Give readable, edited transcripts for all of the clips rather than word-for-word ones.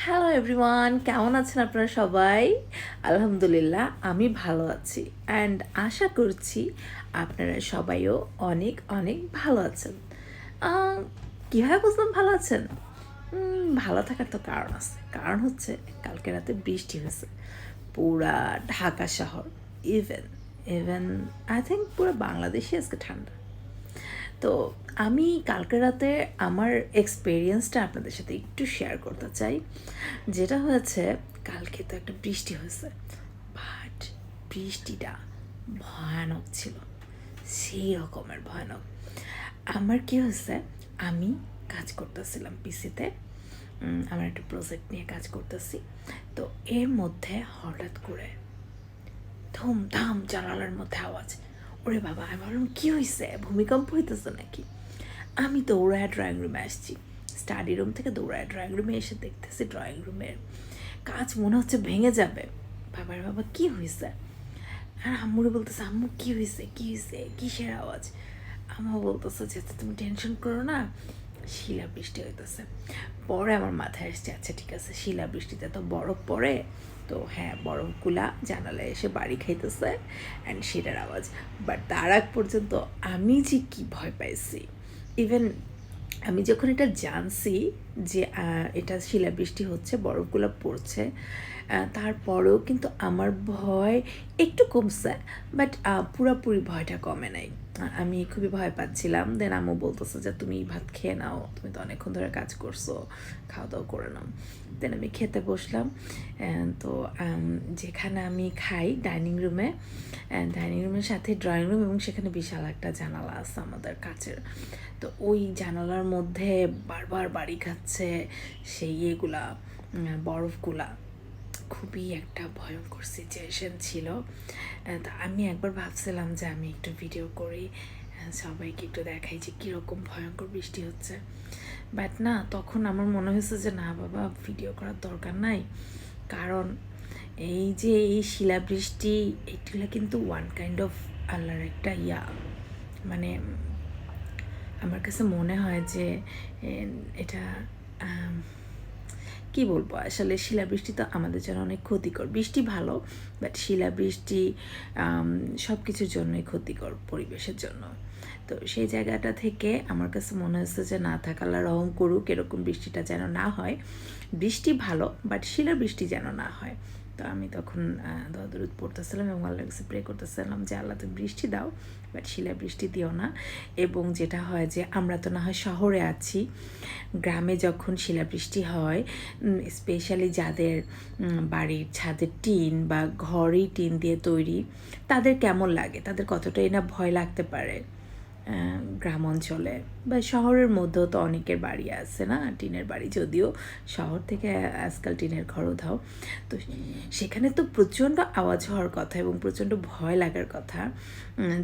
Hello everyone, কেমন আছেন আপনারা সবাই? আলহামদুলিল্লাহ আমি ভালো আছি অ্যান্ড আশা করছি আপনারা সবাইও অনেক অনেক ভালো আছেন। আহ, কীভাবে বুঝলাম ভালো আছেন? ভালো থাকার তো কারণ আছে। কারণ হচ্ছে কালকে রাতে বৃষ্টি হয়েছে পুরা ঢাকা শহর, ইভেন ইভেন আই থিঙ্ক পুরো বাংলাদেশে আজকে ঠান্ডা। তো আমি কালকে রাতে আমার এক্সপিরিয়েন্সটা আপনাদের সাথে একটু শেয়ার করতে চাই। যেটা হয়েছে, কালকে তো একটা বৃষ্টি হয়েছে, বাট বৃষ্টিটা ভয়ানক ছিল, সেই রকমের ভয়ানক। আমার কি হয়েছে, আমি কাজ করতেছিলাম পিসিতে, আমার একটা প্রজেক্ট নিয়ে কাজ করতেছি। তো এর মধ্যে হঠাৎ করে ধুমধাম জানালার মধ্যে আওয়াজ। ওরে বাবা, আমি ভাবলাম কী হয়েছে, ভূমিকম্প হইতেছে নাকি। আমি দৌড়ায় ড্রয়িং রুমে আসছি, স্টাডি রুম থেকে দৌড়ায় ড্রয়িং রুমে এসে দেখতেছি ড্রয়িং রুমের কাজ মনে হচ্ছে ভেঙে যাবে। বাবা কী হয়েছে? আর আম্মুরে বলতেছে, আম্মু কী হয়েছে, কী হয়েছে, কিসের আওয়াজ? আম্মু বলতেছে যে তুমি টেনশন করো না, শিলা বৃষ্টি হইতেছে। পরে আমার মাথায় আসছে, আচ্ছা ঠিক আছে, শিলা বৃষ্টিতে তো বরফ পড়ে, তো হ্যাঁ বরফগুলা জানালায় এসে বাড়ি খাইতেছে অ্যান্ড সেটার আওয়াজ। বাট তার আগ পর্যন্ত আমি যে কী ভয় পাইছি, ইভেন আমি যখন এটা জানছি যে এটা শিলাবৃষ্টি হচ্ছে, বরফগুলো পড়ছে, তারপরেও কিন্তু আমার ভয় একটু কমছে, বাট পুরোপুরি ভয়টা কমে নাই। আমি খুবই ভয় পাচ্ছিলাম। দেন আম্মু বলতেছে যে তুমি ভাত খেয়ে নাও, তুমি তো অনেকক্ষণ ধরে কাজ করছো, খাওয়া দাওয়া করে নাও। দেন আমি খেতে বসলাম। তো যেখানে আমি খাই ডাইনিং রুমে, ডাইনিং রুমের সাথে ড্রয়িং রুম, এবং সেখানে বিশাল একটা জানালা আছে আমাদের কাচের। তো ওই জানালার মধ্যে বারবার বাড়ি খাচ্ছে সেই এগুলা, বরফগুলা। খুবই একটা ভয়ঙ্কর সিচুয়েশন ছিল। তা আমি একবার ভাবছিলাম যে আমি একটু ভিডিও করি, সবাইকে একটু দেখাই যে কীরকম ভয়ঙ্কর বৃষ্টি হচ্ছে। বাট না, তখন আমার মনে হয়েছে যে না বাবা, ভিডিও করার দরকার নাই। কারণ এই যে এই শিলাবৃষ্টি, এগুলো কিন্তু ওয়ান কাইন্ড অফ আল্লাহর একটা মানে আমার কাছে মনে হয় যে এটা কি বলবো, আসলে শিলাবৃষ্টি তো আমাদের জন্য অনেক ক্ষতিকর। বৃষ্টি ভালো, বাট শিলাবৃষ্টি সব কিছুর জন্যই ক্ষতিকর পরিবেশের জন্য। তো সেই জায়গাটা থেকে আমার কাছে মনে হচ্ছে যে না থাক, আল্লাহ রহম করুক, এরকম বৃষ্টিটা যেন না হয়। বৃষ্টি ভালো, বাট শিলাবৃষ্টি যেন না হয়। তো আমি তখন দরুদ পড়তেছিলাম এবং আল্লাহর কাছে প্রে করতেছিলাম যে আল্লাহ তুমি বৃষ্টি দাও, বাট শিলাবৃষ্টি দিও না। এবং যেটা হয় যে আমরা তো না হয় শহরে আছি, গ্রামে যখন শিলাবৃষ্টি হয়, স্পেশালি যাদের বাড়ির ছাদের টিন বা ঘরই টিন দিয়ে তৈরি, তাদের কেমন লাগে, তাদের কতটাই না ভয় লাগতে পারে। গ্রাম অঞ্চলে বা শহরের মধ্যেও তো অনেকের বাড়ি আছে না টিনের বাড়ি, যদিও শহর থেকে আজকাল টিনের ঘর উধাও। তো সেখানে তো প্রচণ্ড আওয়াজ হওয়ার কথা এবং প্রচণ্ড ভয় লাগার কথা।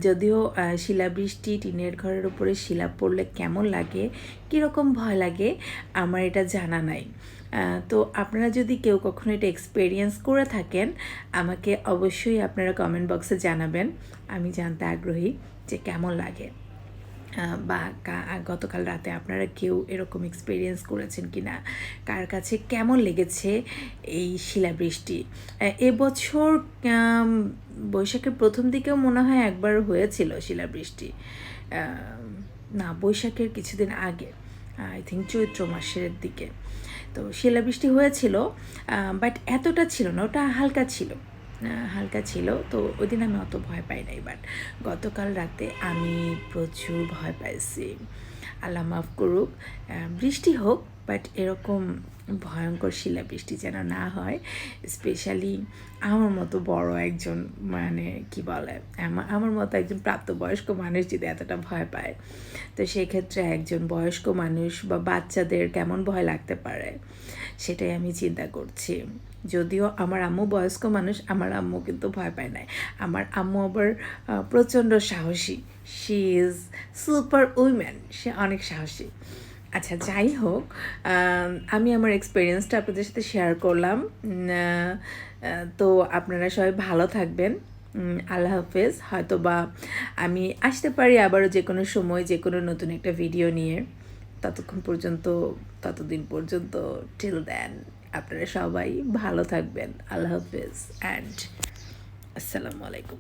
যদিও শিলাবৃষ্টি টিনের ঘরের উপরে শিলা পড়লে কেমন লাগে, কীরকম ভয় লাগে, আমার এটা জানা নাই। তো আপনারা যদি কেউ কখনো এটা এক্সপেরিয়েন্স করে থাকেন, আমাকে অবশ্যই আপনারা কমেন্ট বক্সে জানাবেন। আমি জানতে আগ্রহী যে কেমন লাগে। বা গতকাল রাতে আপনারা কেউ এরকম এক্সপিরিয়েন্স করেছেন কি না, কার কাছে কেমন লেগেছে এই শিলাবৃষ্টি। এবছর বৈশাখের প্রথম দিকেও মনে হয় একবার হয়েছিল শিলাবৃষ্টি, না বৈশাখের কিছুদিন আগে, আই থিঙ্ক চৈত্র মাসের দিকে। তো শিলাবৃষ্টি হয়েছিল, বাট এতটা ছিল না, ওটা হালকা ছিল, হালকা ছিল। তো ওই দিন আমি অত ভয় পাই নাই, বাট গতকাল রাতে আমি প্রচুর ভয় পাইছি। আল্লাহ মাফ করুক, বৃষ্টি হোক, বাট এরকম ভয়ঙ্কর শিলাবৃষ্টি যেন না হয়। স্পেশালি আমার মতো বড় একজন, মানে কি বলে, আমার মতো একজন প্রাপ্তবয়স্ক মানুষ যদি এতটা ভয় পায়, তো সেক্ষেত্রে একজন বয়স্ক মানুষ বা বাচ্চাদের কেমন ভয় লাগতে পারে সেটাই আমি চিন্তা করছি। যদিও আমার আম্মু বয়স্ক মানুষ, আমার আম্মু কিন্তু ভয় পায় নাই। আমার আম্মু আবার প্রচণ্ড সাহসী, শি ইজ সুপার উইম্যান, সে অনেক সাহসী। আচ্ছা যাই হোক, আমি আমার এক্সপিরিয়েন্সটা আপনাদের সাথে শেয়ার করলাম। তো আপনারা সবাই ভালো থাকবেন। আল্লাহ হাফেজ। হয়তো বা আমি আসতে পারি আবারও যে কোনো সময়, যে কোনো নতুন একটা ভিডিও নিয়ে। ততদিন পর্যন্ত, টিল দেন আপনারা সবাই ভালো থাকবেন। আল্লাহ হাফেজ অ্যান্ড আসসালামু আলাইকুম।